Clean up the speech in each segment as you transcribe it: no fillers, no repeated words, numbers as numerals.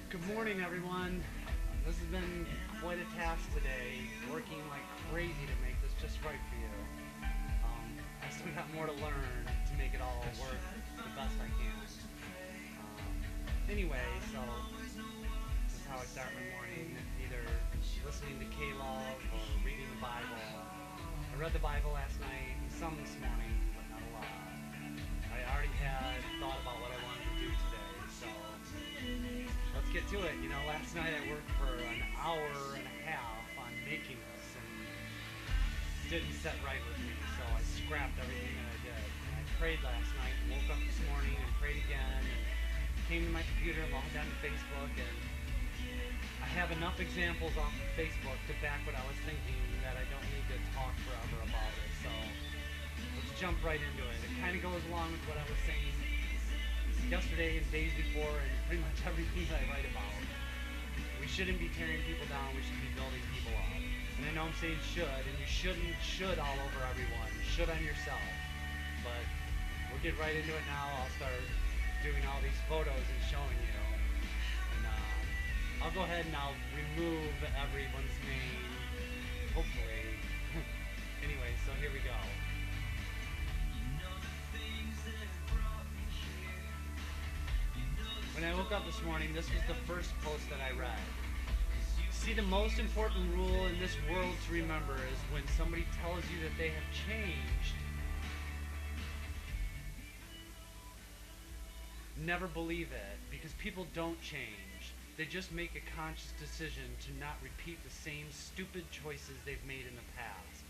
Good morning, everyone. This has been quite a task today, working like crazy to make this just right for you. I still got more to learn to make it all work the best I can. Anyway, so this is how I start my morning, either listening to K-Love or reading the Bible. I read the Bible last night and some this morning, but not a lot. I already had thought about what I wanted to do today, so let's get to it. Last night I worked for an hour and a half on making this, and it didn't set right with me, so I scrapped everything that I did. And I prayed last night, and woke up this morning and prayed again, and came to my computer, logged down to Facebook, and I have enough examples off of Facebook to back what I was thinking that I don't need to talk forever about it. So let's jump right into it. It kind of goes along with what I was saying yesterday and days before, and pretty much everything that I write about. We shouldn't be tearing people down, we should be building people up. And I know I'm saying should, and you shouldn't should all over everyone. Should on yourself. But we'll get right into it now. I'll start doing all these photos and showing you. And I'll go ahead and I'll remove everyone's name, hopefully. Anyway, so here we go. When I woke up this morning, this was the first post that I read. See, the most important rule in this world to remember is when somebody tells you that they have changed, never believe it, because people don't change. They just make a conscious decision to not repeat the same stupid choices they've made in the past.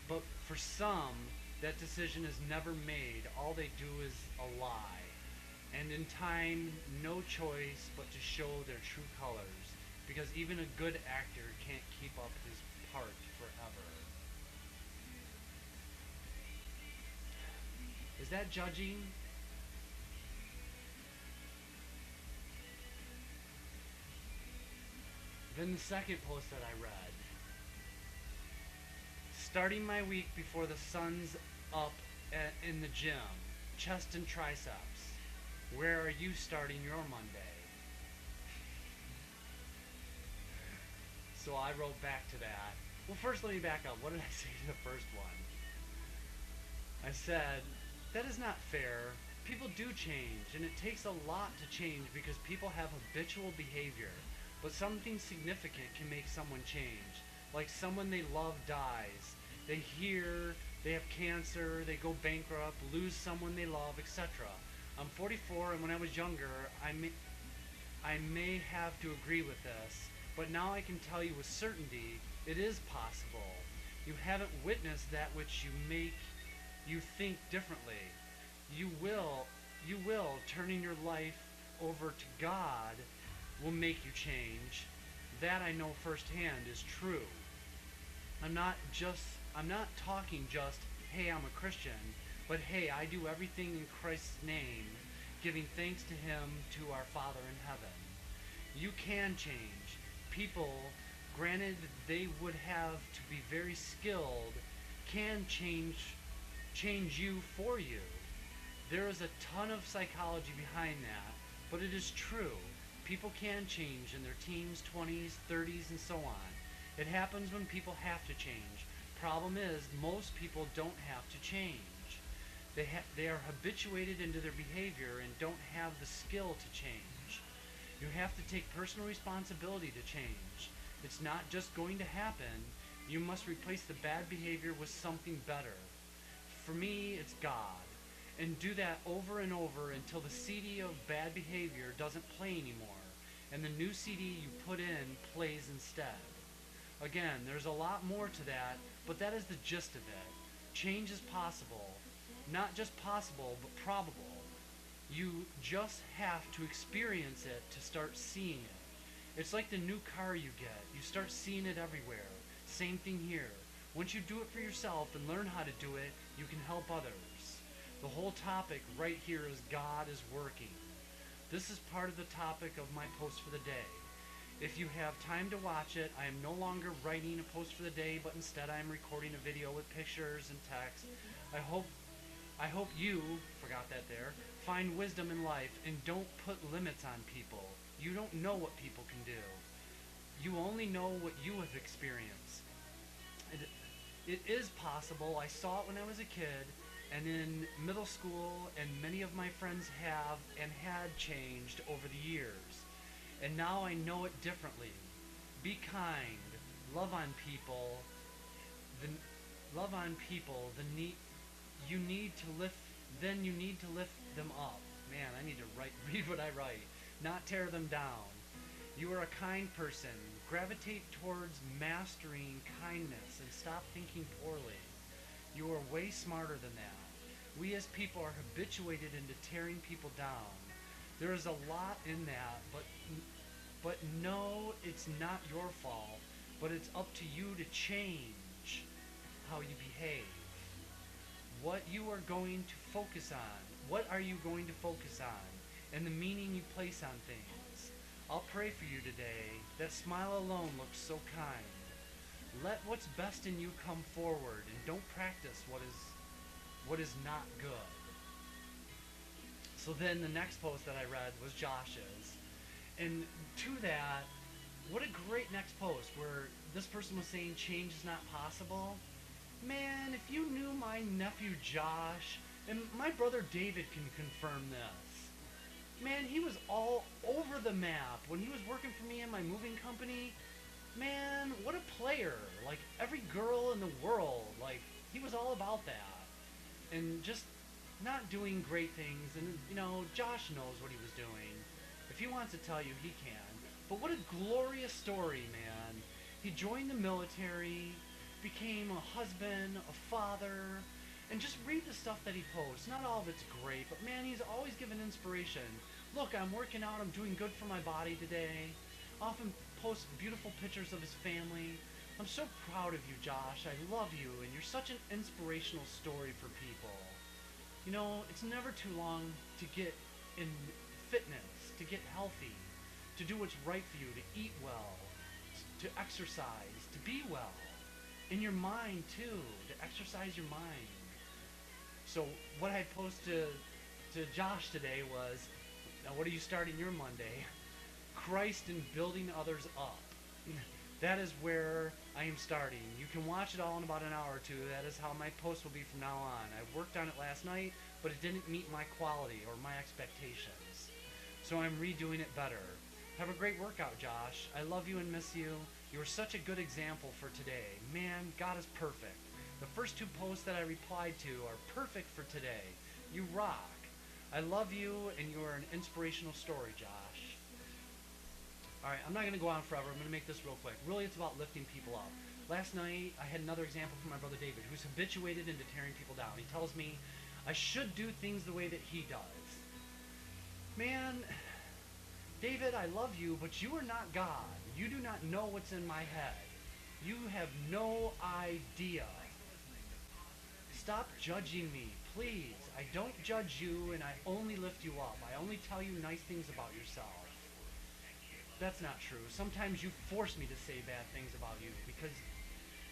But for some, that decision is never made. All they do is a lie. And in time, no choice but to show their true colors, because even a good actor can't keep up his part forever. Is that judging? Then the second post that I read. Starting my week before the sun's up in the gym, chest and triceps. Where are you starting your Monday? So I wrote back to that. Well, first let me back up. What did I say to the first one? I said, that is not fair. People do change, and it takes a lot to change because people have habitual behavior. But something significant can make someone change. Like someone they love dies. They they have cancer, they go bankrupt, lose someone they love, etc. I'm 44, and when I was younger, I may have to agree with this, but now I can tell you with certainty it is possible. You haven't witnessed that which make you think differently. You will, turning your life over to God will make you change. That I know firsthand is true. I'm not talking just, hey, I'm a Christian, but hey, I do everything in Christ's name, giving thanks to Him, to our Father in heaven. You can change. People, granted they would have to be very skilled, can change you for you. There is a ton of psychology behind that, but it is true. People can change in their teens, 20s, 30s, and so on. It happens when people have to change. Problem is, most people don't have to change. They are habituated into their behavior and don't have the skill to change. You have to take personal responsibility to change. It's not just going to happen. You must replace the bad behavior with something better. For me, it's God. And do that over and over until the CD of bad behavior doesn't play anymore, and the new CD you put in plays instead. Again, there's a lot more to that, but that is the gist of it. Change is possible. Not just possible, but probable. You just have to experience it to start seeing it. It's like the new car you get. You start seeing it everywhere. Same thing here. Once you do it for yourself and learn how to do it, you can help others. The whole topic right here is God is working. This is part of the topic of my post for the day. If you have time to watch it, I am no longer writing a post for the day, but instead I am recording a video with pictures and text. I hope you, forgot that there, find wisdom in life and don't put limits on people. You don't know what people can do. You only know what you have experienced. It is possible. I saw it when I was a kid and in middle school, and many of my friends have and had changed over the years. And now I know it differently. Be kind. Love on people. The love on people. You need to lift. Then you need to lift them up. Man, I need to read what I write. Not tear them down. You are a kind person. Gravitate towards mastering kindness and stop thinking poorly. You are way smarter than that. We as people are habituated into tearing people down. There is a lot in that, but no, it's not your fault, but it's up to you to change how you behave. What you are going to focus on. What are you going to focus on? And the meaning you place on things. I'll pray for you today. That smile alone looks so kind. Let what's best in you come forward and don't practice what is not good. So then the next post that I read was Josh's. And to that, what a great next post where this person was saying change is not possible. Man, if you knew my nephew Josh, and my brother David can confirm this. Man, he was all over the map when he was working for me in my moving company. Man, what a player. Like, every girl in the world, like, he was all about that. And just not doing great things. And, Josh knows what he was doing. If he wants to tell you, he can. But what a glorious story, man. He joined the military, became a husband, a father, and just read the stuff that he posts. Not all of it's great, but man, he's always given inspiration. Look, I'm working out, I'm doing good for my body today. Often posts beautiful pictures of his family. I'm so proud of you, Josh. I love you, and you're such an inspirational story for people. It's never too long to get in fitness, to get healthy, to do what's right for you, to eat well, to exercise, to be well. In your mind, too, to exercise your mind. So what I posted to Josh today was, now what are you starting your Monday? Christ and building others up. That is where I am starting. You can watch it all in about an hour or two. That is how my post will be from now on. I worked on it last night, but it didn't meet my quality or my expectations. So I'm redoing it better. Have a great workout, Josh. I love you and miss you. You are such a good example for today. Man, God is perfect. The first two posts that I replied to are perfect for today. You rock. I love you, and you are an inspirational story, Josh. Alright, I'm not going to go on forever. I'm going to make this real quick. Really, it's about lifting people up. Last night, I had another example from my brother David, who's habituated into tearing people down. He tells me I should do things the way that he does. Man, David, I love you, but you are not God. You do not know what's in my head. You have no idea. Stop judging me, please. I don't judge you, and I only lift you up. I only tell you nice things about yourself. That's not true. Sometimes you force me to say bad things about you, because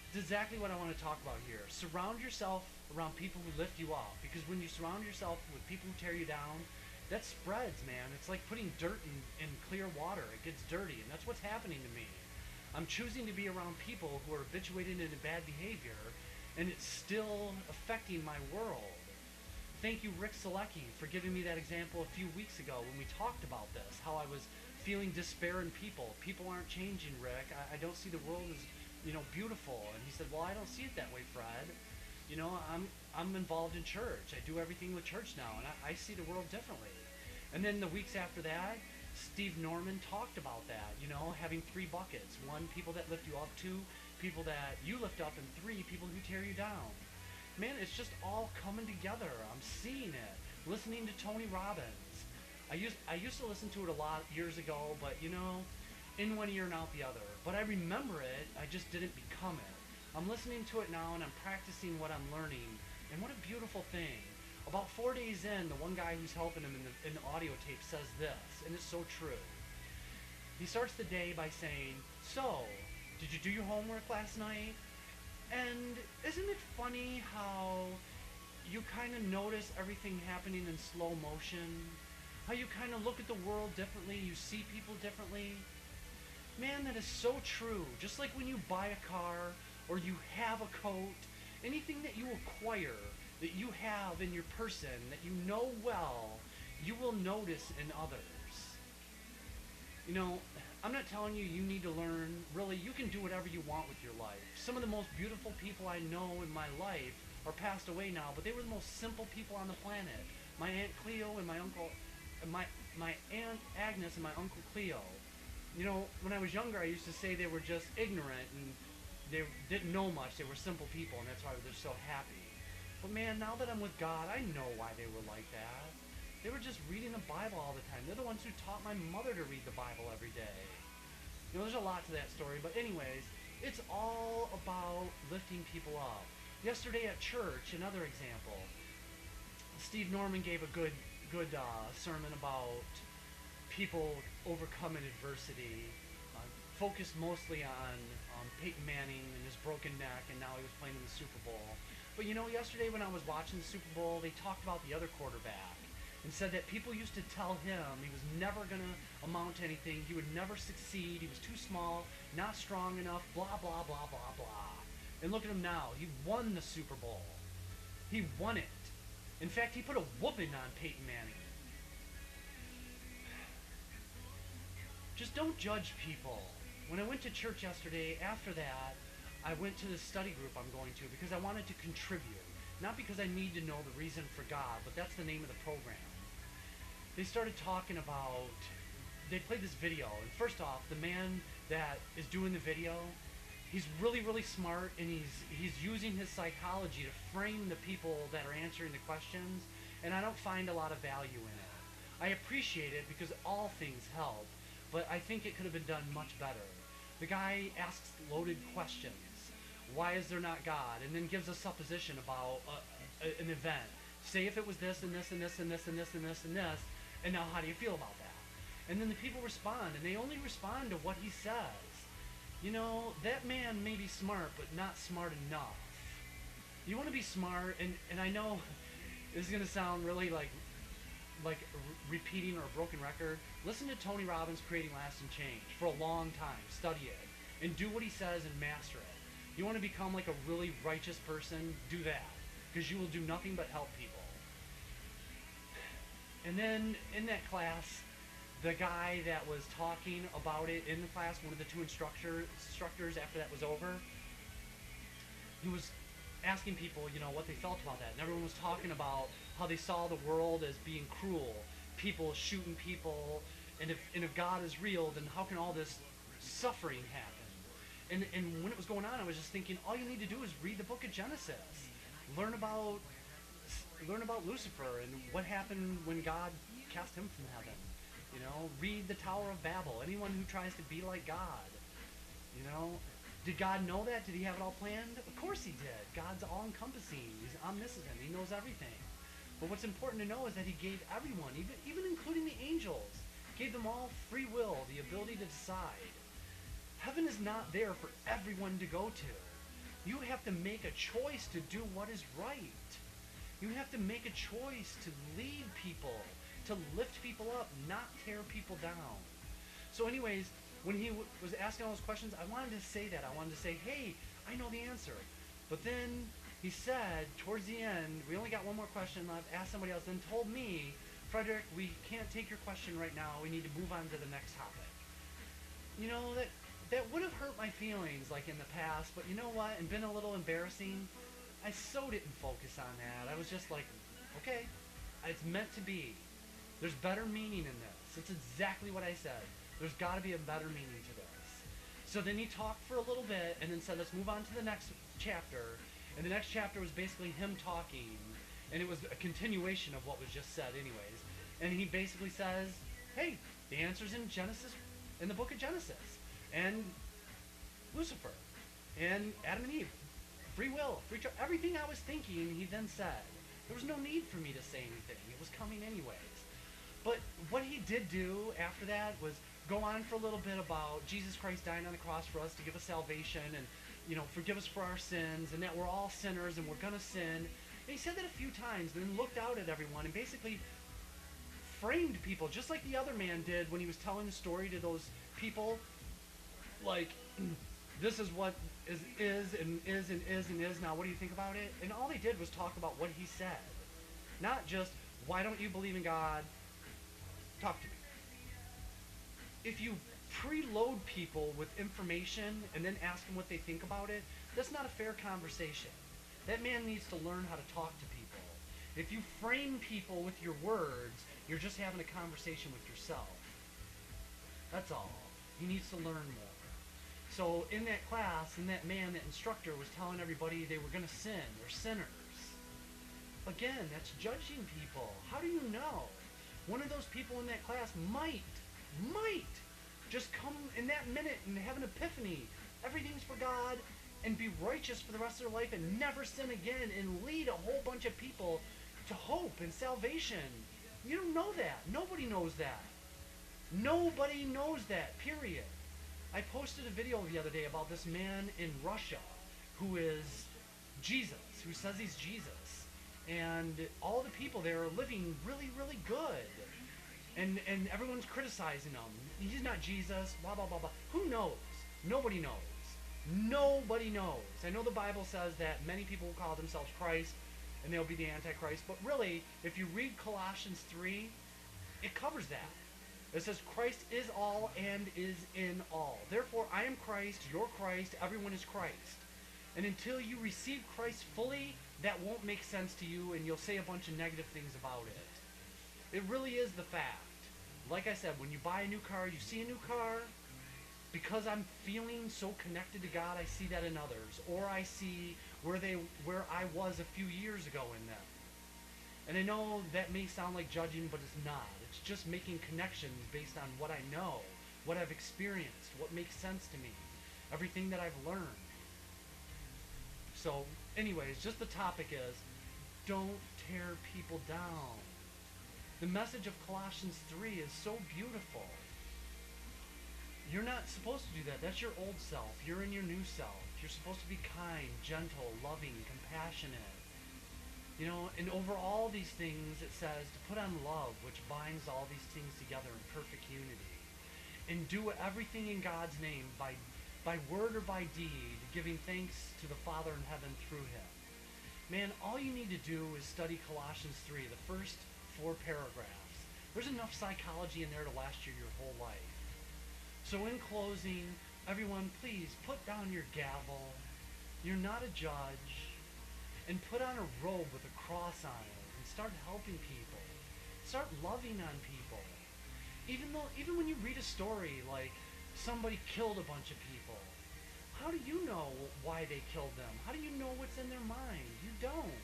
it's exactly what I want to talk about here. Surround yourself around people who lift you up, because when you surround yourself with people who tear you down, that spreads, man. It's like putting dirt in clear water. It gets dirty, and that's what's happening to me. I'm choosing to be around people who are habituated into bad behavior, and it's still affecting my world. Thank you, Rick Selecki, for giving me that example a few weeks ago when we talked about this, how I was feeling despair in people. People aren't changing, Rick. I don't see the world as, beautiful. And he said, well, I don't see it that way, Fred. I'm involved in church. I do everything with church now, and I see the world differently. And then the weeks after that, Steve Norman talked about that, having 3 buckets. 1, people that lift you up. 2, people that you lift up. And 3, people who tear you down. Man, it's just all coming together. I'm seeing it. Listening to Tony Robbins. I used to listen to it a lot years ago, but in one ear and out the other. But I remember it, I just didn't become it. I'm listening to it now and I'm practicing what I'm learning. And what a beautiful thing. About 4 days in, the one guy who's helping him in the audio tape says this, and it's so true. He starts the day by saying, so, did you do your homework last night? And isn't it funny how you kind of notice everything happening in slow motion? how you kind of look at the world differently, you see people differently. Man, that is so true. Just like when you buy a car or you have a coat, anything that you acquire, that you have in your person, that you know well, you will notice in others. You know, I'm not telling you you need to learn. Really, you can do whatever you want with your life. Some of the most beautiful people I know in my life are passed away now, but they were the most simple people on the planet. My Aunt Cleo and my uncle, my Aunt Agnes and my Uncle Cleo. You know, when I was younger, I used to say they were just ignorant and they didn't know much. They were simple people, and that's why they're so happy. But man, now that I'm with God, I know why they were like that. They were just reading the Bible all the time. They're the ones who taught my mother to read the Bible every day. You know, there's a lot to that story, but anyways, it's all about lifting people up. Yesterday at church, another example, Steve Norman gave a good sermon about people overcoming adversity, focused mostly on Peyton Manning and his broken neck, and now he was playing in the Super Bowl. But you know, yesterday when I was watching the Super Bowl, they talked about the other quarterback and said that people used to tell him he was never going to amount to anything, he would never succeed, he was too small, not strong enough, blah, blah, blah, blah, blah. And look at him now. He won the Super Bowl. He won it. In fact, he put a whooping on Peyton Manning. Just don't judge people. When I went to church yesterday, after that, I went to the study group I'm going to because I wanted to contribute. Not because I need to know the reason for God, but that's the name of the program. They started talking about, they played this video, and first off, the man that is doing the video, he's really, really smart, and he's using his psychology to frame the people that are answering the questions, and I don't find a lot of value in it. I appreciate it because all things help, but I think it could have been done much better. The guy asks loaded questions. Why is there not God? And then gives a supposition about an event. Say if it was this and this and this and this and this and this and this, and now how do you feel about that? And then the people respond, and they only respond to what he says. You know, that man may be smart, but not smart enough. You want to be smart, and I know this is going to sound really like repeating or a broken record. Listen to Tony Robbins Creating Lasting Change for a long time. Study it. And do what he says and master it. You want to become like a really righteous person? Do that. Because you will do nothing but help people. And then in that class, the guy that was talking about it in the class, one of the two instructors after that was over, he was asking people, you know, what they felt about that. And everyone was talking about how they saw the world as being cruel, people shooting people, and if God is real, then how can all this suffering happen? And when it was going on, I was just thinking, all you need to do is read the book of Genesis. Learn about Lucifer and what happened when God cast him from heaven. You know, read the Tower of Babel. Anyone who tries to be like God, you know, did God know that? Did he have it all planned? Of course he did. God's all-encompassing. He's omniscient. He knows everything. But what's important to know is that he gave everyone, even including the angels, gave them all free will, the ability to decide. Heaven is not there for everyone to go to. You have to make a choice to do what is right. You have to make a choice to lead people, to lift people up, not tear people down. So anyways, when he was asking all those questions, I wanted to say that. I wanted to say, hey, I know the answer. But then he said, towards the end, we only got one more question left, asked somebody else, then told me, Frederick, we can't take your question right now. We need to move on to the next topic. You know, that would have hurt my feelings like in the past, but you know what, and been a little embarrassing. I so didn't focus on that. I was just like, okay, it's meant to be. There's better meaning in this. It's exactly what I said. There's got to be a better meaning to this. So then he talked for a little bit and then said, let's move on to the next chapter. And the next chapter was basically him talking, and it was a continuation of what was just said anyways. And he basically says, hey, the answer's in Genesis, in the book of Genesis. And Lucifer, and Adam and Eve, free will, free choice, everything I was thinking, he then said. There was no need for me to say anything. It was coming anyways. But what he did do after that was go on for a little bit about Jesus Christ dying on the cross for us to give us salvation and, you know, forgive us for our sins, and that we're all sinners and we're going to sin. And he said that a few times, and then looked out at everyone and basically framed people, just like the other man did when he was telling the story to those people, like, this is what is and is and is and is now. What do you think about it? And all they did was talk about what he said. Not just, why don't you believe in God? Talk to me. If you preload people with information and then ask them what they think about it, that's not a fair conversation. That man needs to learn how to talk to people. If you frame people with your words, you're just having a conversation with yourself. That's all. He needs to learn more. So in that class, that instructor was telling everybody they were going to sin. They're sinners. Again, that's judging people. How do you know? One of those people in that class might just come in that minute and have an epiphany. Everything's for God, and be righteous for the rest of their life and never sin again and lead a whole bunch of people to hope and salvation. You don't know that. Nobody knows that. Nobody knows that, period. I posted a video the other day about this man in Russia who is Jesus, who says he's Jesus. And all the people there are living really, really good. And everyone's criticizing him. He's not Jesus, blah, blah, blah, blah. Who knows? Nobody knows. Nobody knows. I know the Bible says that many people will call themselves Christ and they'll be the Antichrist. But really, if you read Colossians 3, it covers that. It says Christ is all and is in all. Therefore, I am Christ, you're Christ, everyone is Christ. And until you receive Christ fully, that won't make sense to you and you'll say a bunch of negative things about it. It really is the fact. Like I said, when you buy a new car, you see a new car, because I'm feeling so connected to God, I see that in others. Or I see where I was a few years ago in them. And I know that may sound like judging, but it's not. It's just making connections based on what I know, what I've experienced, what makes sense to me, everything that I've learned. So, anyways, just the topic is, don't tear people down. The message of Colossians 3 is so beautiful. You're not supposed to do that. That's your old self. You're in your new self. You're supposed to be kind, gentle, loving, compassionate. You know, and over all these things it says to put on love, which binds all these things together in perfect unity. And do everything in God's name by word or by deed, giving thanks to the Father in heaven through him. Man, all you need to do is study Colossians 3, the first 4 paragraphs. There's enough psychology in there to last you your whole life. So in closing, everyone, please put down your gavel. You're not a judge. And put on a robe with a cross on it and start helping people. Start loving on people. Even when you read a story like somebody killed a bunch of people, how do you know why they killed them? How do you know what's in their mind? You don't.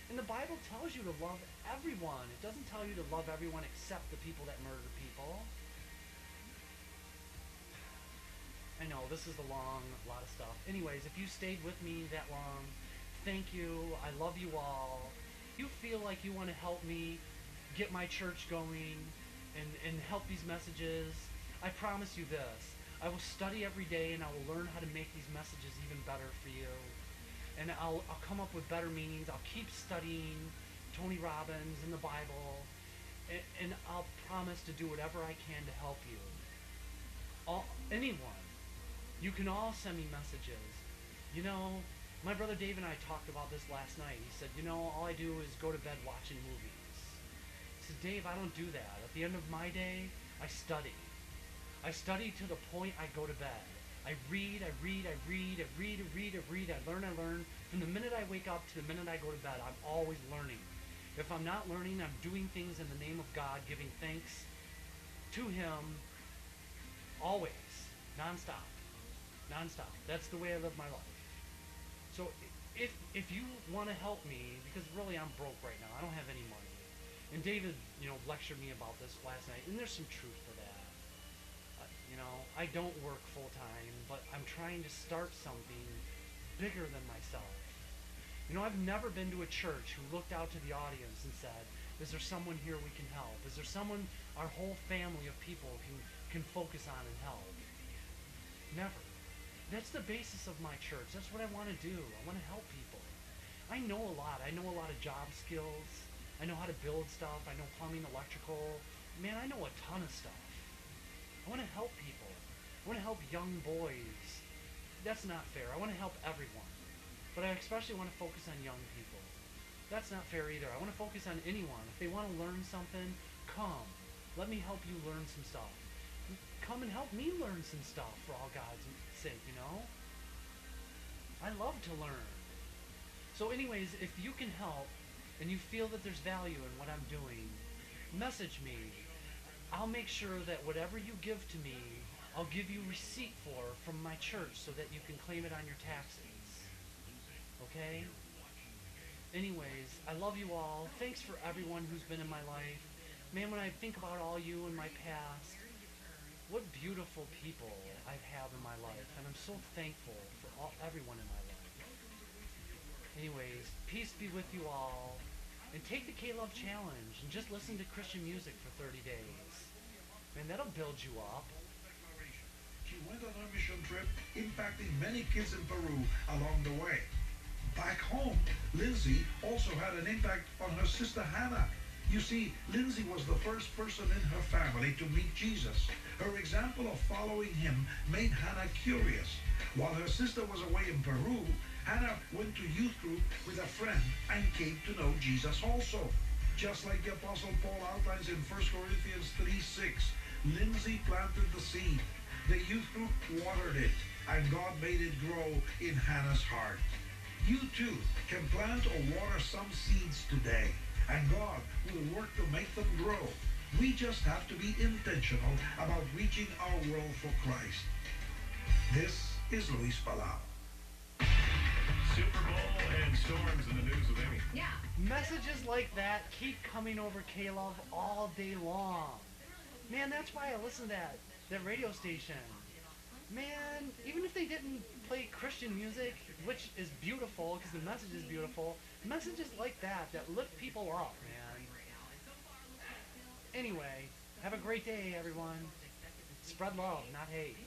And the Bible tells you to love everyone. It doesn't tell you to love everyone except the people that murder people. I know, this is a lot of stuff. Anyways, if you stayed with me that long, thank you. I love you all. You feel like you want to help me get my church going and help these messages, I promise you this. I will study every day and I will learn how to make these messages even better for you. And I'll come up with better meanings. I'll keep studying Tony Robbins and the Bible. And I'll promise to do whatever I can to help you. Anyone. You can all send me messages. You know, my brother Dave and I talked about this last night. He said, you know, all I do is go to bed watching movies. I said, Dave, I don't do that. At the end of my day, I study. I study to the point I go to bed. I read. I learn. From the minute I wake up to the minute I go to bed, I'm always learning. If I'm not learning, I'm doing things in the name of God, giving thanks to him, always, nonstop. That's the way I live my life. So if you want to help me, because really I'm broke right now, I don't have any money. And David, lectured me about this last night, and there's some truth to that. I don't work full time, but I'm trying to start something bigger than myself. I've never been to a church who looked out to the audience and said, is there someone here we can help? Is there someone our whole family of people can focus on and help? Never. That's the basis of my church. That's what I want to do. I want to help people. I know a lot. I know a lot of job skills. I know how to build stuff. I know plumbing, electrical. Man, I know a ton of stuff. I want to help people. I want to help young boys. That's not fair. I want to help everyone. But I especially want to focus on young people. That's not fair either. I want to focus on anyone. If they want to learn something, come. Let me help you learn some stuff. Come and help me learn some stuff for all God's sake, you know? I love to learn. So anyways, if you can help and you feel that there's value in what I'm doing, message me. I'll make sure that whatever you give to me, I'll give you receipt for from my church so that you can claim it on your taxes. Okay? Anyways, I love you all. Thanks for everyone who's been in my life. Man, when I think about all you in my past, what beautiful people I have in my life. And I'm so thankful for everyone in my life. Anyways, peace be with you all. And take the K-Love Challenge and just listen to Christian music for 30 days. Man, that'll build you up. She went on a mission trip, impacting many kids in Peru along the way. Back home, Lindsay also had an impact on her sister Hannah. You see, Lindsay was the first person in her family to meet Jesus. Her example of following him made Hannah curious. While her sister was away in Peru, Hannah went to youth group with a friend and came to know Jesus also. Just like the Apostle Paul outlines in 1 Corinthians 3:6, Lindsay planted the seed. The youth group watered it, and God made it grow in Hannah's heart. You too can plant or water some seeds today, and God will work to make them grow. We just have to be intentional about reaching our world for Christ. This is Luis Palau. Super Bowl and storms in the news with Amy. Yeah. Messages like that keep coming over K-Love all day long. Man, that's why I listen to that radio station. Man, even if they didn't play Christian music, which is beautiful because the message is beautiful, messages like that lift people up, man. Anyway, have a great day, everyone. Spread love, not hate.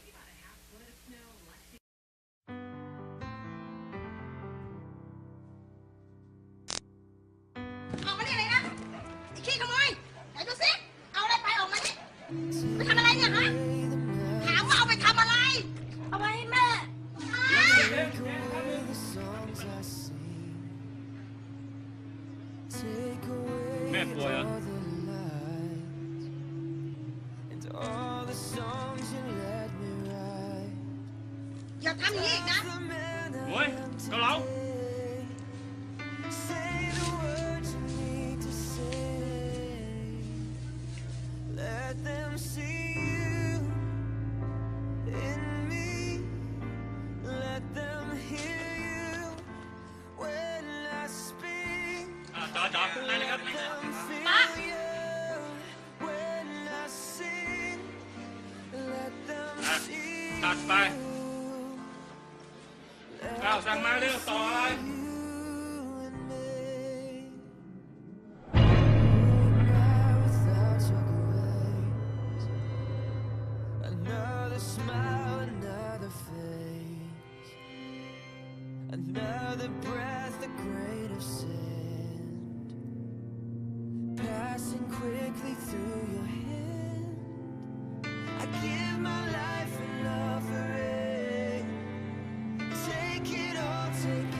Another breath, the grain of sand, passing quickly through your hand. I give my life an offering. Take it all, take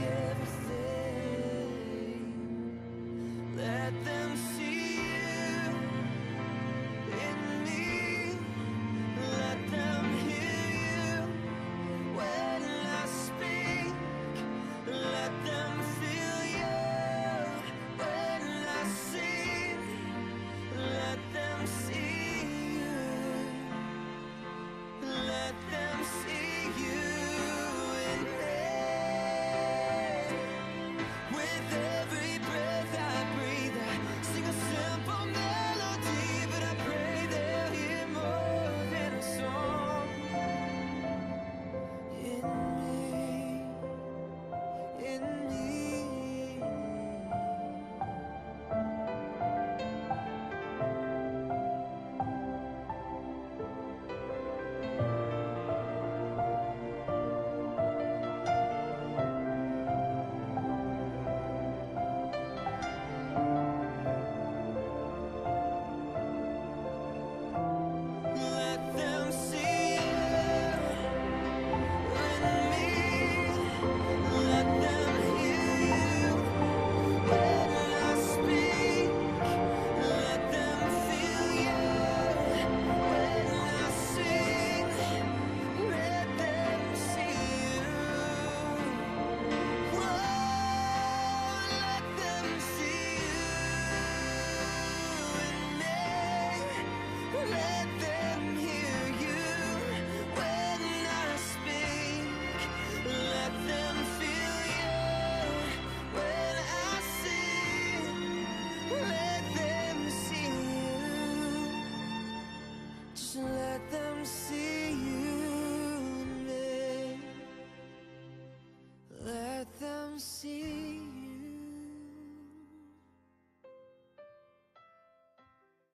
Let them hear you when I speak. Let them feel you when I sing. Let them see you. Just let them see